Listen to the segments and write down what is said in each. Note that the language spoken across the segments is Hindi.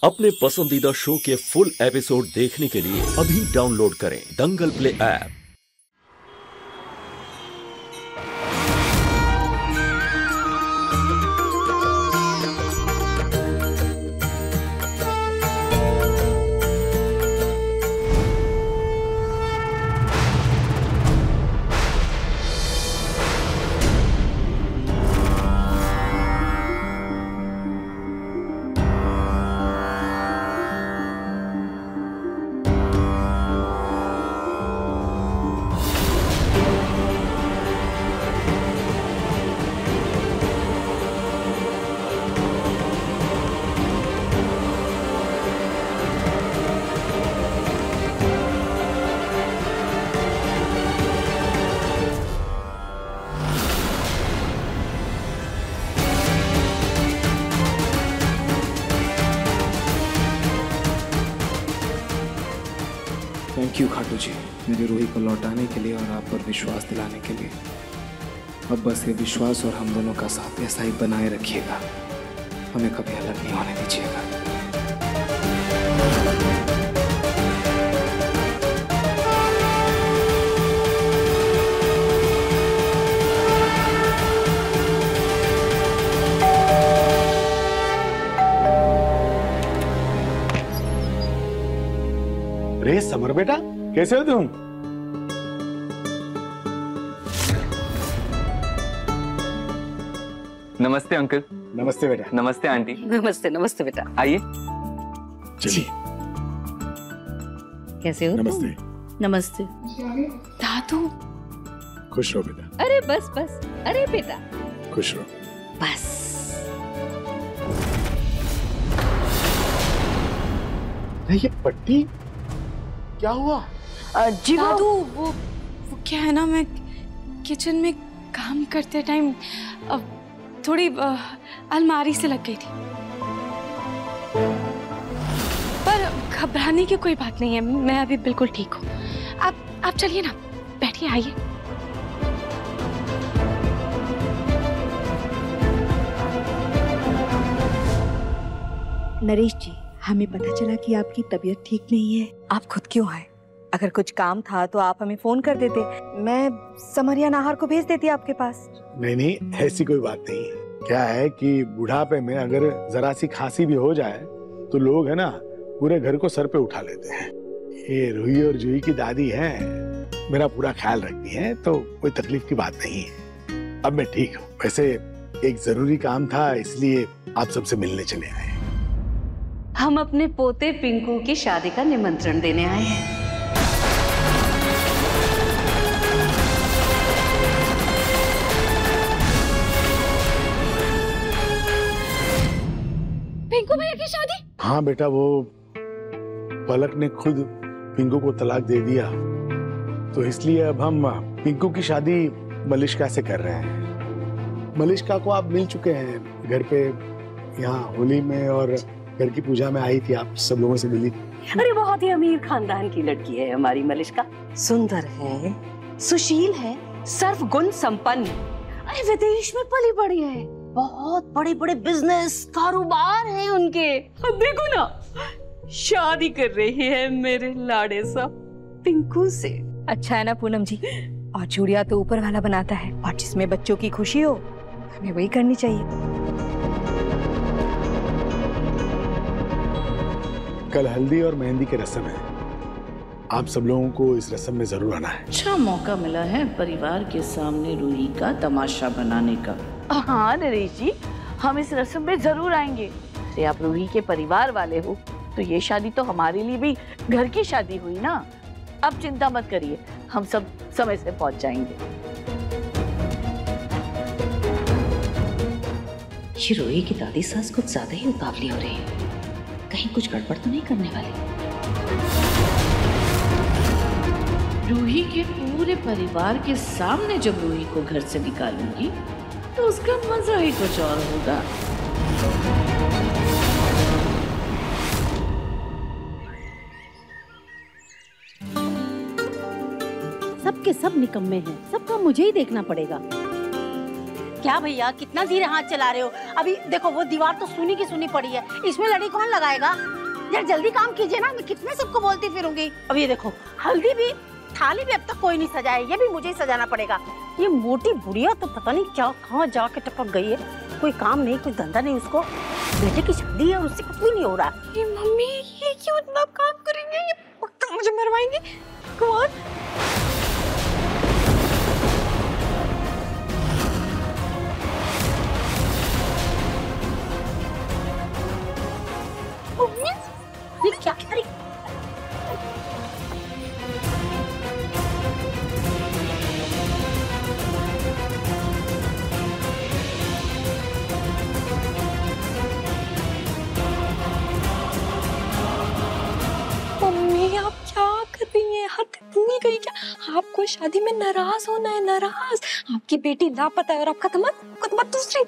अपने पसंदीदा शो के फुल एपिसोड देखने के लिए अभी डाउनलोड करें Dangal play app. Thank you Khatu ji, मेरे रूही को लौटाने के लिए और आप पर विश्वास दिलाने के लिए। अब बस ये विश्वास और हम दोनों का साथ ऐसा ही बनाए रखिएगा, हमें कभी अलग नहीं होने दीजिएगा। अरे समर बेटा, कैसे हो तुम? नमस्ते अंकल। नमस्ते बेटा। नमस्ते आंटी। नमस्ते नमस्ते बेटा, आइए। चलिए। कैसे हो? नमस्ते। नमस्ते दादू। खुश रहो बेटा। अरे बस बस, अरे बेटा खुश रहो बस। ये पट्टी क्या हुआ? जी दादू, वो क्या है ना, मैं किचन में काम करते टाइम थोड़ी अलमारी से लग गई थी, पर घबराने की कोई बात नहीं है, मैं अभी बिल्कुल ठीक हूँ। आप चलिए ना, बैठिए, आइए। नरेश जी, हमें पता चला कि आपकी तबीयत ठीक नहीं है। आप खुद क्यों आए? अगर कुछ काम था तो आप हमें फोन कर देते, मैं समरिया नाहर को भेज देती आपके पास। नहीं नहीं, ऐसी कोई बात नहीं है। क्या है कि बुढ़ापे में अगर जरा सी खांसी भी हो जाए तो लोग है ना पूरे घर को सर पे उठा लेते हैं। ये रूही और जूही की दादी हैं, मेरा पूरा ख्याल रखती हैं, तो कोई तकलीफ की बात नहीं है। अब मैं ठीक हूँ। वैसे एक जरूरी काम था, इसलिए आप सबसे मिलने चले आए। हम अपने पोते पिंकू की शादी का निमंत्रण देने आए हैं। पिंकू भैया की शादी? हाँ बेटा, वो पलक ने खुद पिंकू को तलाक दे दिया, तो इसलिए अब हम पिंकू की शादी मलिष्का से कर रहे हैं। मलिष्का को आप मिल चुके हैं घर पे, यहाँ होली में और घर की पूजा में आई थी, आप सब लोगों से मिली। अरे बहुत ही अमीर खानदान की लड़की है हमारी मलिष्का। सुंदर है, सुशील है, सर्वगुण संपन्न। अरे विदेश में पली बड़ी है, बहुत बड़े बड़े बिजनेस कारोबार है उनके। अब देखो ना, शादी कर रही है मेरे लाड़े सा पिंकू से। अच्छा है ना पूनम जी, और चूड़िया तो ऊपर वाला बनाता है, और जिसमें बच्चों की खुशी हो हमें वही करनी चाहिए। कल हल्दी और मेहंदी की रस्म है, आप सब लोगों को इस रस्म में जरूर आना है। अच्छा मौका मिला है परिवार के सामने रूही का तमाशा बनाने का। हाँ नरेश जी, हम इस रस्म में जरूर आएंगे। अरे आप रूही के परिवार वाले हो, तो ये शादी तो हमारे लिए भी घर की शादी हुई ना। अब चिंता मत करिए, हम सब समय से पहुंच जाएंगे। ये रूही की दादी सास कुछ ज्यादा ही उतावली हो रही है, कहीं कुछ गड़बड़ तो नहीं करने वाली। रूही के पूरे परिवार के सामने जब रूही को घर से निकालूंगी तो उसका मजा ही कुछ और होगा। सबके सब निकम्मे हैं, सबका मुझे ही देखना पड़ेगा। क्या भैया, कितना धीरे हाथ चला रहे हो? अभी देखो, वो दीवार तो सुनी की सुनी पड़ी है, इसमें लड़ी कौन लगाएगा? यार जल्दी काम कीजिए ना, मैं कितने सबको बोलती फिरूंगी। अब ये देखो, हल्दी भी, थाली भी अब तक कोई नहीं सजाया, ये भी मुझे ही सजाना पड़ेगा। ये मोटी बुढ़िया तो पता नहीं क्या कहाँ जाके टपक गई है। कोई काम नहीं, कोई धंधा नहीं उसको। बेटे की शादी है और उससे कुछ भी नहीं हो रहा। ये मम्मी, ये क्यों इतना काम करेंगे? ये पक्का मुझे मरवाएंगे। कौन? मम्मी, ये क्या कर रही? मम्मी, आप क्या कर रही हैं? हद इतनी गई क्या? आपको शादी में नाराज होना है, नाराज। आपकी बेटी लापता है और आपका दामाद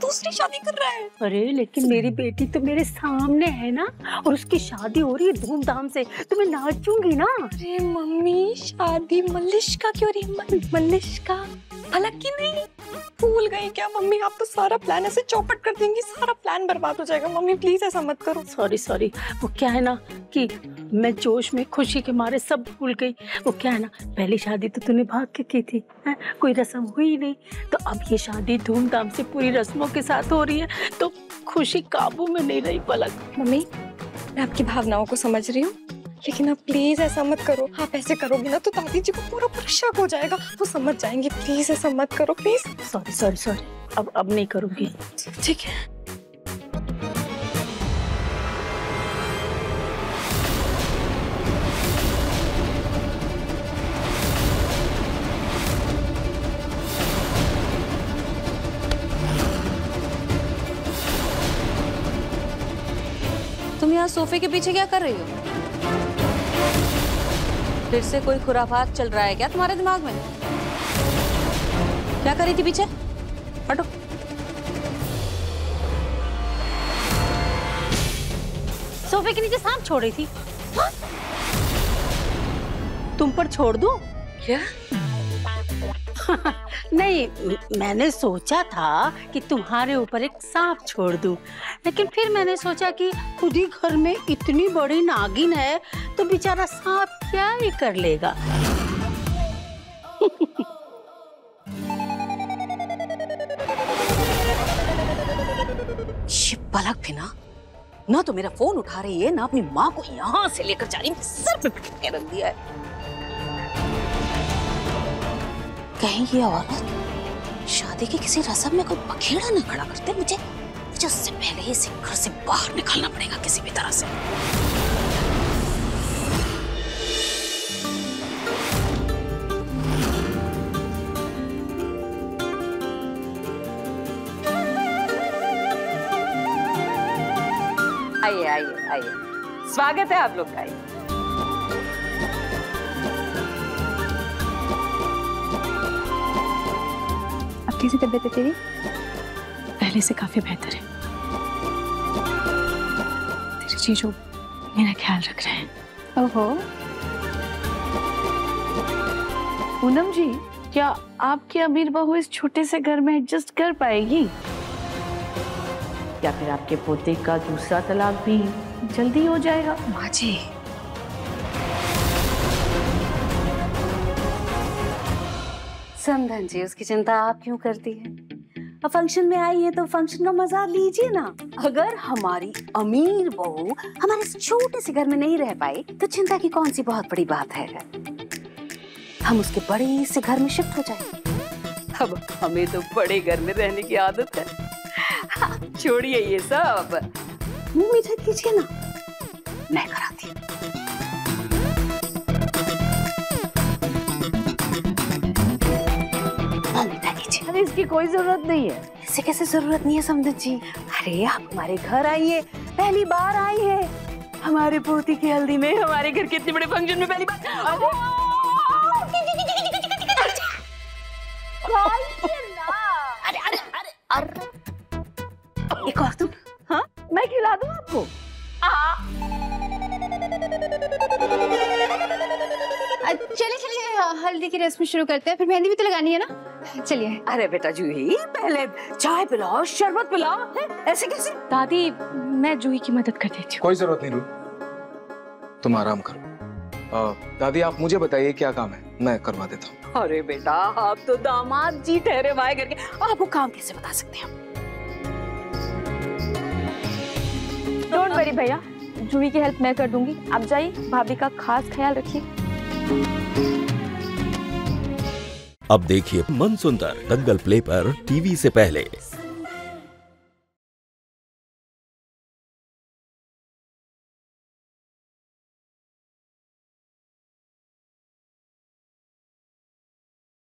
दूसरी शादी कर रहा है। अरे लेकिन मेरी बेटी तो मेरे सामने है ना, और उसकी शादी हो रही है धूमधाम से, तो मैं नाचूंगी ना। अरे मम्मी, शादी मलिष्का की हो रही है, मलिष्का फलक की नहीं। भूल गई क्या मम्मी? आप तो सारा प्लान ऐसे चौपट कर देंगी, सारा प्लान बर्बाद हो जाएगा। मम्मी प्लीज ऐसा मत करो। सॉरी, वो क्या है ना कि मैं जोश में खुशी के मारे सब भूल गई। वो क्या है ना, पहली शादी तो तूने भाग के की थी, है? कोई रस्म हुई नहीं, तो अब ये शादी धूमधाम से पूरी रस्मों के साथ हो रही है, तो खुशी काबू में नहीं रही पलक। मम्मी, मैं आपकी भावनाओं को समझ रही हूँ, लेकिन आप प्लीज ऐसा मत करो। आप ऐसे करोगी ना तो दादी जी को पूरा शक हो जाएगा, वो समझ जाएंगे। प्लीज ऐसा मत करो, प्लीज। सॉरी, अब नहीं करूंगी। ठीक है। तुम यहाँ सोफे के पीछे क्या कर रही हो? फिर से कोई खुराफात चल रहा है क्या तुम्हारे दिमाग में? क्या कर रही थी पीछे? हटो। सोफे के नीचे सांप छोड़ रही थी। हाँ? तुम पर छोड़ दूं? क्या? नहीं, मैंने सोचा था कि तुम्हारे ऊपर एक सांप छोड़ दूं, लेकिन फिर मैंने सोचा कि खुद ही घर में इतनी बड़ी नागिन है तो बेचारा सांप क्या ही कर लेगा। ये पलक भी ना तो मेरा फोन उठा रही है, ना अपनी माँ को यहाँ से लेकर जा रही है, सर पे पटक के रख दिया है। कहीं ये औरत शादी की किसी रस्म में कोई बखेड़ा न खड़ा करते, मुझे उससे पहले ही इसे घर से बाहर निकालना पड़ेगा किसी भी तरह से। आइए, स्वागत है आप लोग का। कैसी तबीयत है तेरी? पहले से काफी बेहतर है। तेरे जीजू मेरा ख्याल रख रहे हैं। ओहो, पूनम जी, क्या आपकी अमीर बहू इस छोटे से घर में एडजस्ट कर पाएगी? या फिर आपके पोते का दूसरा तलाक भी जल्दी हो जाएगा? माँ जी, समधन जी, उसकी चिंता आप क्यों करती हैं? अब फंक्शन में आई है तो फंक्शन का मजा लीजिए ना। अगर हमारी अमीर बहू हमारे इस छोटे से घर में नहीं रह पाई तो चिंता की कौन सी बहुत बड़ी बात है। हम उसके बड़े से घर में शिफ्ट हो जाए। अब हमें तो बड़े घर में रहने की आदत है। हाँ, छोड़िए ये सब, मुंह मीठा कीजिए ना, मैं कराती हूँ। अरे इसकी कोई जरूरत नहीं है। ऐसे कैसे जरूरत नहीं है समधन जी? अरे आप हमारे घर आइए, पहली बार आई है। हमारे पोती की हल्दी में, हमारे घर के इतने बड़े फंक्शन में पहली बार। अरे एक और तुम। हाँ, मैं खिला दूं आपको? चलिए हल्दी की रस्म शुरू करते हैं, फिर मेहंदी भी तो लगानी है ना। चलिए। अरे बेटा जूही, पहले चाय पिलाओ, शरबत पिलाओ। ऐसे कैसे? दादी, मैं जूही की मदद कर देती हूँ। कोई जरूरत नहीं रू, तुम आराम करो। दादी आप मुझे बताइए क्या काम है, मैं करवा देता हूँ। अरे बेटा आप तो दामाद जी ठहरे हुए करके आपको काम कैसे बता सकते हैं? डोंट वरी भैया, जूही की हेल्प मैं कर दूंगी। आप जाइए, भाभी का खास ख्याल रखिए। अब देखिए मन सुंदर दंगल प्ले पर टीवी से पहले।